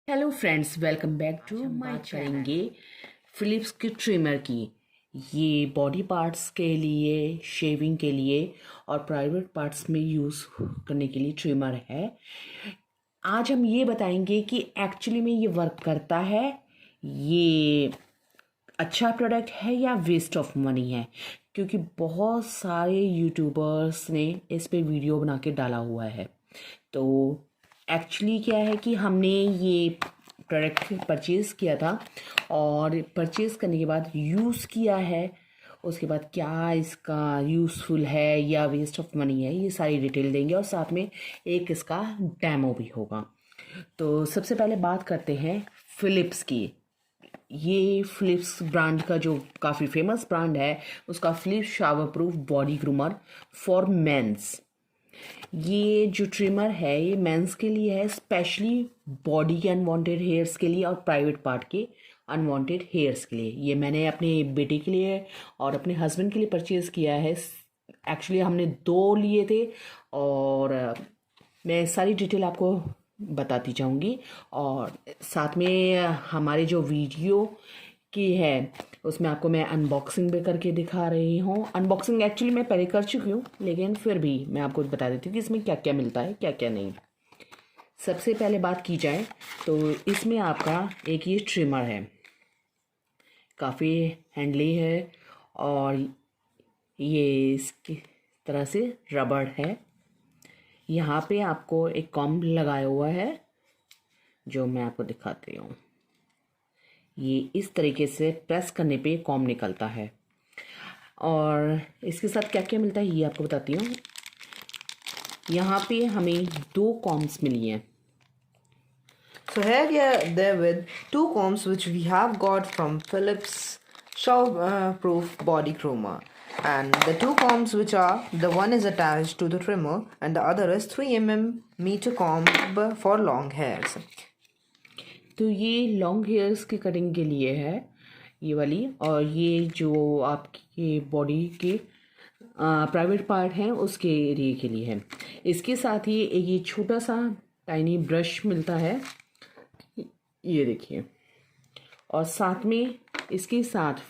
Hello friends, welcome back to my करेंगे Philips की trimmer की। ये बॉडी पार्ट्स के लिए, शेविंग के लिए और प्राइवेट पार्ट्स में यूज़ करने के लिए ट्रिमर है। आज हम ये बताएंगे कि एक्चुअली में ये वर्क करता है, ये अच्छा प्रोडक्ट है या वेस्ट ऑफ मनी है। क्योंकि बहुत सारे यूट्यूबर्स ने इस पे वीडियो बना के डाला हुआ है। तो एक्चुअली क्या है कि हमने ये प्रोडक्ट परचेज़ किया था और परचेज़ करने के बाद यूज़ किया है। उसके बाद क्या इसका यूज़फुल है या वेस्ट ऑफ मनी है, ये सारी डिटेल देंगे और साथ में एक इसका डेमो भी होगा। तो सबसे पहले बात करते हैं फ़िलिप्स की। ये फ़िलिप्स ब्रांड का जो काफ़ी फेमस ब्रांड है, उसका Philips shower proof body groomer for men's. ये जो ट्रिमर है ये मेंस के लिए है, स्पेशली बॉडी के अनवांटेड हेयर्स के लिए और प्राइवेट पार्ट के अनवांटेड हेयर्स के लिए। ये मैंने अपने बेटे के लिए और अपने हस्बैंड के लिए परचेज़ किया है। एक्चुअली हमने दो लिए थे और मैं सारी डिटेल आपको बताती जाऊंगी। और साथ में हमारे जो वीडियो की है उसमें आपको मैं अनबॉक्सिंग भी करके दिखा रही हूँ। अनबॉक्सिंग एक्चुअली मैं पहले कर चुकी हूँ, लेकिन फिर भी मैं आपको बता देती हूँ कि इसमें क्या क्या मिलता है, क्या क्या नहीं। सबसे पहले बात की जाए तो इसमें आपका एक ये ट्रिमर है, काफ़ी हैंडली है और ये इसकी तरह से रबड़ है। यहाँ पे आपको एक कॉम्ब लगाया हुआ है जो मैं आपको दिखाती हूँ। ये इस तरीके से प्रेस करने पे कॉम्ब निकलता है। और इसके साथ क्या क्या मिलता है ये आपको बताती हूँ। यहाँ पे हमें दो कॉम्ब्स मिली हैं। So here we are there with two combs which we have got from Philips shower-proof body groomer, and the two combs which are, the one is attached to the trimmer and the other is 3 meter comb for long hairs. तो ये long hairs की cutting के लिए है ये वाली, और ये जो आपकी बॉडी के प्राइवेट पार्ट हैं उसके एरिए के लिए है। इसके साथ ही एक ये छोटा सा टाइनी ब्रश मिलता है, ये देखिए। और साथ में इसके साथ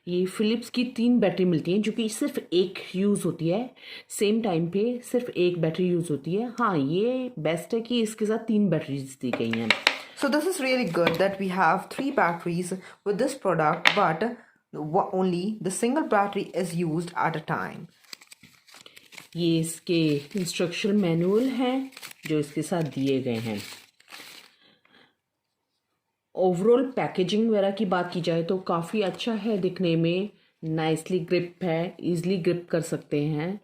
ये फ़िलिप्स की 3 बैटरी मिलती हैं जो कि सिर्फ एक यूज़ होती है। सेम टाइम पे सिर्फ एक बैटरी यूज़ होती है। हाँ, ये बेस्ट है कि इसके साथ 3 बैटरीज दी गई हैं। So this is really good that we have 3 batteries with this product, but only the single battery is used at a time. ये इसके इंस्ट्रक्शन मैनुअल हैं जो इसके साथ दिए गए हैं। ओवरऑल पैकेजिंग वगैरह की बात की जाए तो काफ़ी अच्छा है दिखने में, नाइसली ग्रिप है, इजीली ग्रिप कर सकते हैं।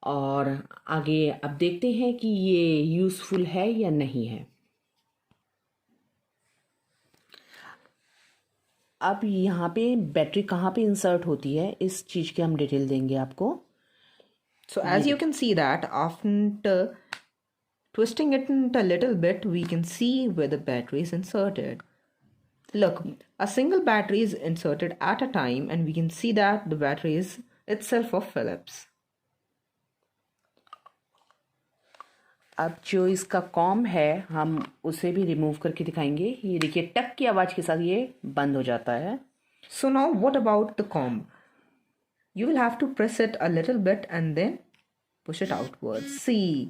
और आगे अब देखते हैं कि ये यूज़फुल है या नहीं है। अब यहाँ पे बैटरी कहाँ पे इंसर्ट होती है इस चीज़ की हम डिटेल देंगे आपको। So as you can see that after twisting it a little bit, we can see where the battery is inserted. Look, a single battery is inserted at a time and we can see that the battery is itself of Philips. अब जो इसका com है हम उसे भी remove करके दिखाएंगे। ये देखिए, टक की आवाज़ के साथ ये बंद हो जाता है। So now what about the comb? You will have to press it a little bit and then push it outwards. See.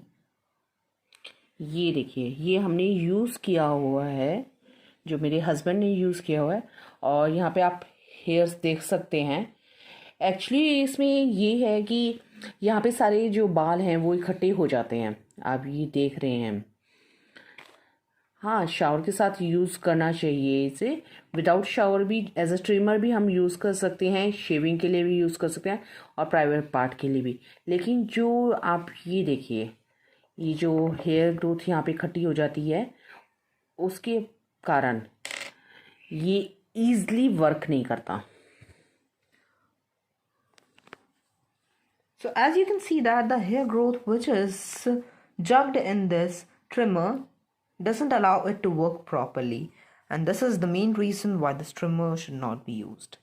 ये देखिए, ये हमने यूज़ किया हुआ है, जो मेरे हस्बैंड ने यूज़ किया हुआ है। और यहाँ पे आप हेयर्स देख सकते हैं। एक्चुअली इसमें ये है कि यहाँ पे सारे जो बाल हैं वो इकट्ठे हो जाते हैं, आप ये देख रहे हैं। हाँ, शावर के साथ यूज़ करना चाहिए इसे। विदाउट शावर भी एज अ ट्रिमर भी हम यूज़ कर सकते हैं, शेविंग के लिए भी यूज़ कर सकते हैं और प्राइवेट पार्ट के लिए भी। लेकिन जो आप ये देखिए, ये जो हेयर ग्रोथ यहाँ पे इकट्ठी हो जाती है उसके कारण ये ईजली वर्क नहीं करता। So as you can see that the hair growth which is jugged in this trimmer doesn't allow it to work properly, and this is the main reason why this trimmer should not be used.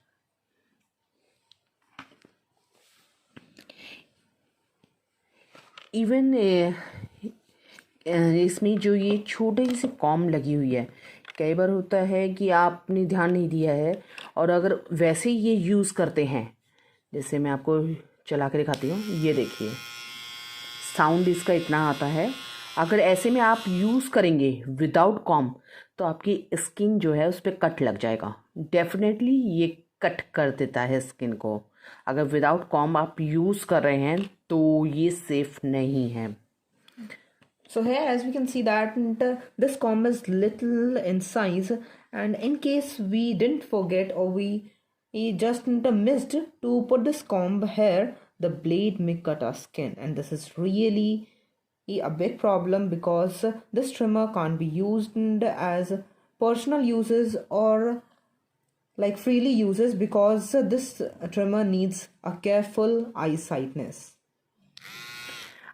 Even इसमें जो ये छोटे से com लगी हुई है, कई बार होता है कि आपने ध्यान नहीं दिया है और अगर वैसे ही ये यूज़ करते हैं, जैसे मैं आपको चला के दिखाती हूँ, ये देखिए साउंड इसका इतना आता है। अगर ऐसे में आप यूज़ करेंगे विदाउट कॉम तो आपकी स्किन जो है उस पर कट लग जाएगा। डेफिनेटली ये कट कर देता है स्किन को। अगर विदाउट कॉम आप यूज़ कर रहे हैं तो ये सेफ नहीं है। So here, as we can see that this comb is little in size, and in case we didn't forget or we just missed to put this comb here, the blade may cut our skin, and this is really a big problem because this trimmer can't be used as personal uses or like freely uses because this trimmer needs a careful eyesightness.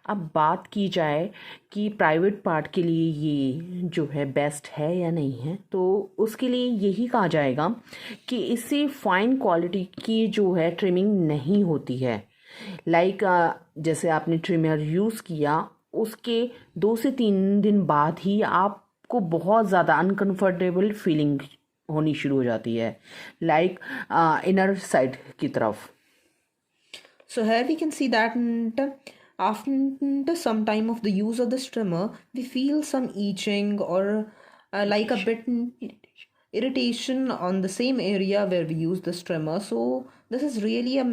अब बात की जाए कि private part के लिए ये जो है बेस्ट है या नहीं है, तो उसके लिए यही कहा जाएगा कि इससे फाइन क्वालिटी की जो है ट्रिमिंग नहीं होती है। लाइक जैसे आपने ट्रिमर यूज़ किया, उसके 2 से 3 दिन बाद ही आपको बहुत ज़्यादा अनकंफर्टेबल फीलिंग होनी शुरू हो जाती है, लाइक इनर साइड की तरफ। So here we can see that after some time of the use of this trimmer, we feel some itching or like a bit irritation on the same area where we use this trimmer. So this is really a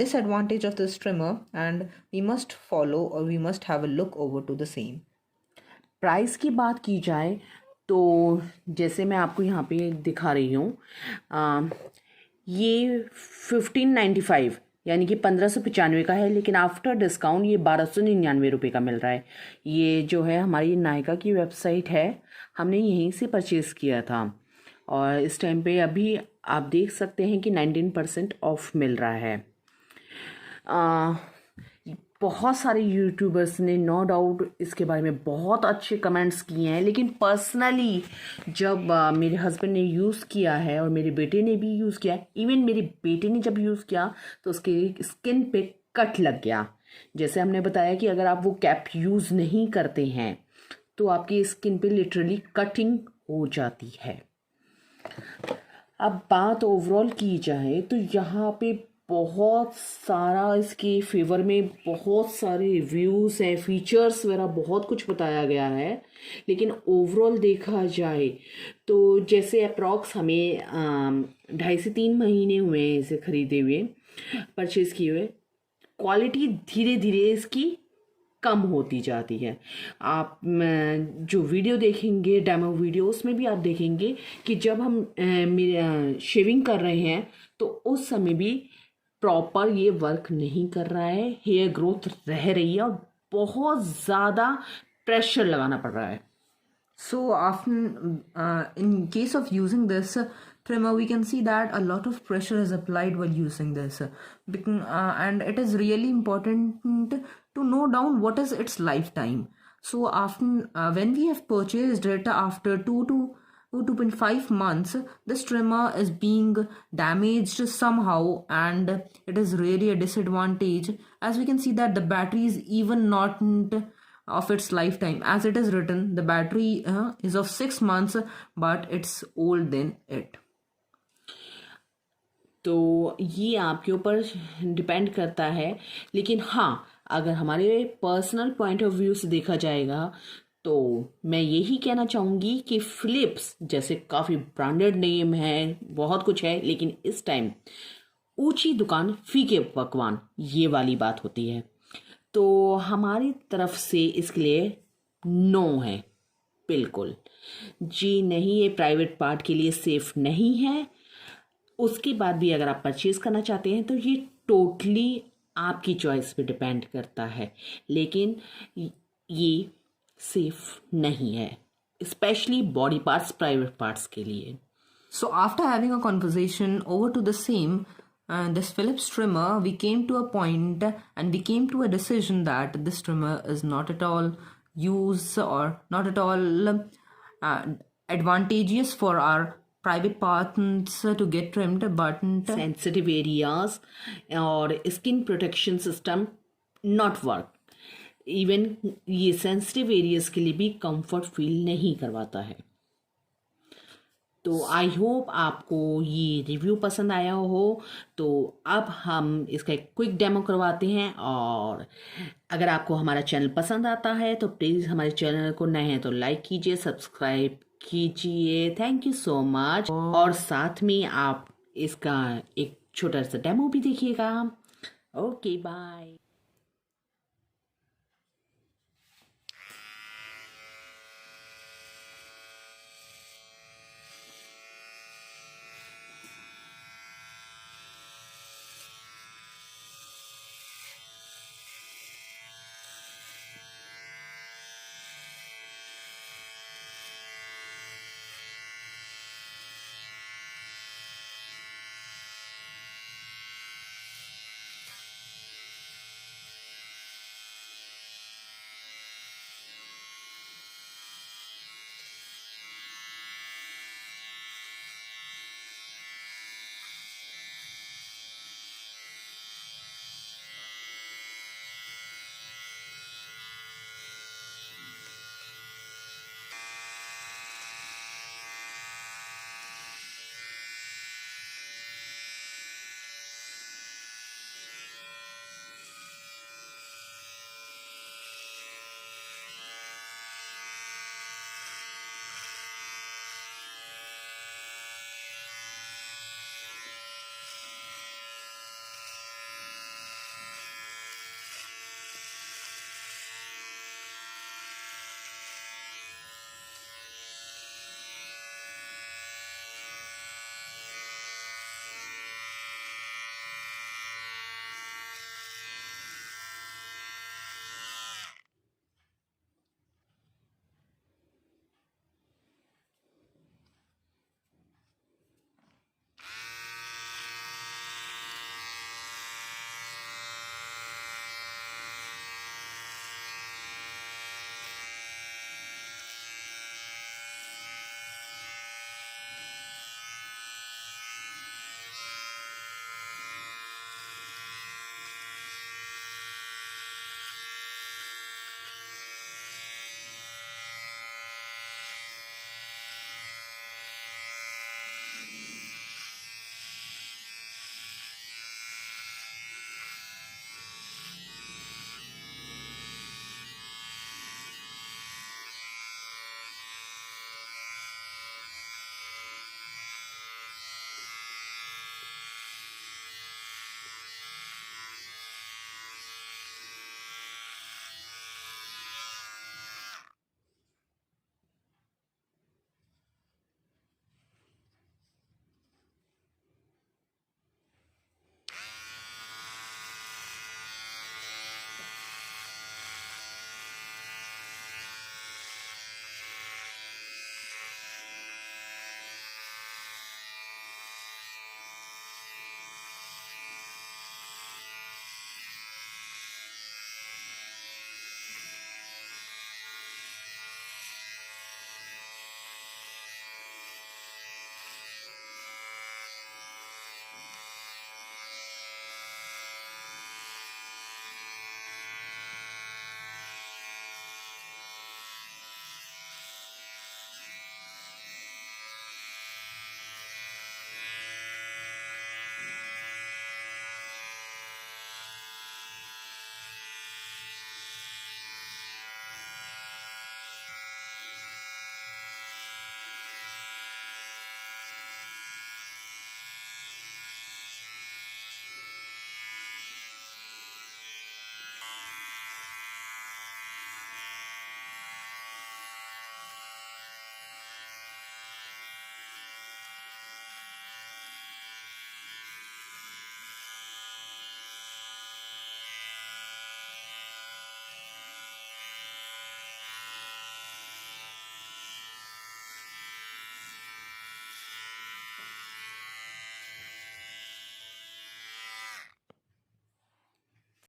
disadvantage of this trimmer, and we must follow or we must have a look over to the same. Price की बात की जाए तो जैसे मैं आपको यहाँ पे दिखा रही हूँ, ये 1595 यानी कि 1595 का है, लेकिन आफ्टर डिस्काउंट ये 1299 रुपये का मिल रहा है। ये जो है हमारी नायका की वेबसाइट है, हमने यहीं से परचेज़ किया था और इस टाइम पे अभी आप देख सकते हैं कि 19% ऑफ मिल रहा है। बहुत सारे यूट्यूबर्स ने नो डाउट इसके बारे में बहुत अच्छे कमेंट्स किए हैं, लेकिन पर्सनली जब मेरे हस्बैंड ने यूज़ किया है और मेरे बेटे ने भी यूज़ किया है, इवन मेरे बेटे ने जब यूज़ किया तो उसके स्किन पे कट लग गया। जैसे हमने बताया कि अगर आप वो कैप यूज़ नहीं करते हैं तो आपकी स्किन पे लिटरली कटिंग हो जाती है। अब बात ओवरऑल की जाए तो यहाँ पे बहुत सारा इसके फेवर में बहुत सारे रिव्यूज़ हैं, फीचर्स वगैरह बहुत कुछ बताया गया है, लेकिन ओवरऑल देखा जाए तो जैसे अप्रॉक्स हमें 2.5 से 3 महीने हुए हैं इसे ख़रीदे हुए, परचेज़ किए हुए। क्वालिटी धीरे धीरे इसकी कम होती जाती है। आप जो वीडियो देखेंगे, डेमो वीडियो, उसमें भी आप देखेंगे कि जब हम मेरे शेविंग कर रहे हैं तो उस समय भी प्रॉपर ये वर्क नहीं कर रहा है, हेयर ग्रोथ रह रही है और बहुत ज़्यादा प्रेशर लगाना पड़ रहा है। So often, in case of using this trimmer, we can see that a lot of pressure is applied while using this, and it is really important to know down what is its lifetime. So often, when we have purchased it after 2.5 months, this trimmer is being damaged somehow, and it is really a disadvantage, as we can see that the battery is even not of its lifetime. As it is written, the battery is of 6 months, but it's old than it. तो ये आपके ऊपर depend करता है, लेकिन हाँ, अगर हमारे पर्सनल पॉइंट ऑफ व्यू से देखा जाएगा तो मैं यही कहना चाहूँगी कि फिलिप्स जैसे काफ़ी ब्रांडेड नेम है, बहुत कुछ है, लेकिन इस टाइम ऊंची दुकान फीके पकवान, ये वाली बात होती है। तो हमारी तरफ से इसके लिए नो है, बिल्कुल जी नहीं, ये प्राइवेट पार्ट के लिए सेफ नहीं है। उसके बाद भी अगर आप परचेज़ करना चाहते हैं तो ये टोटली आपकी चॉइस पे डिपेंड करता है, लेकिन ये सेफ नहीं है, specially body parts, private parts के लिए। So after having a conversation over to the same this Philips trimmer, we came to a point and we came to a decision that this trimmer is not at all use or not at all advantageous for our private parts to get trimmed, but sensitive areas और skin protection system not work. Even ये sensitive areas के लिए भी comfort feel नहीं करवाता है। तो I hope आपको ये रिव्यू पसंद आया हो। तो अब हम इसका एक क्विक डेमो करवाते हैं, और अगर आपको हमारा चैनल पसंद आता है तो प्लीज़ हमारे चैनल को, नए हैं तो लाइक कीजिए, सब्सक्राइब कीजिए। Thank you so much. और साथ में आप इसका एक छोटा सा डेमो भी देखिएगा। Okay bye.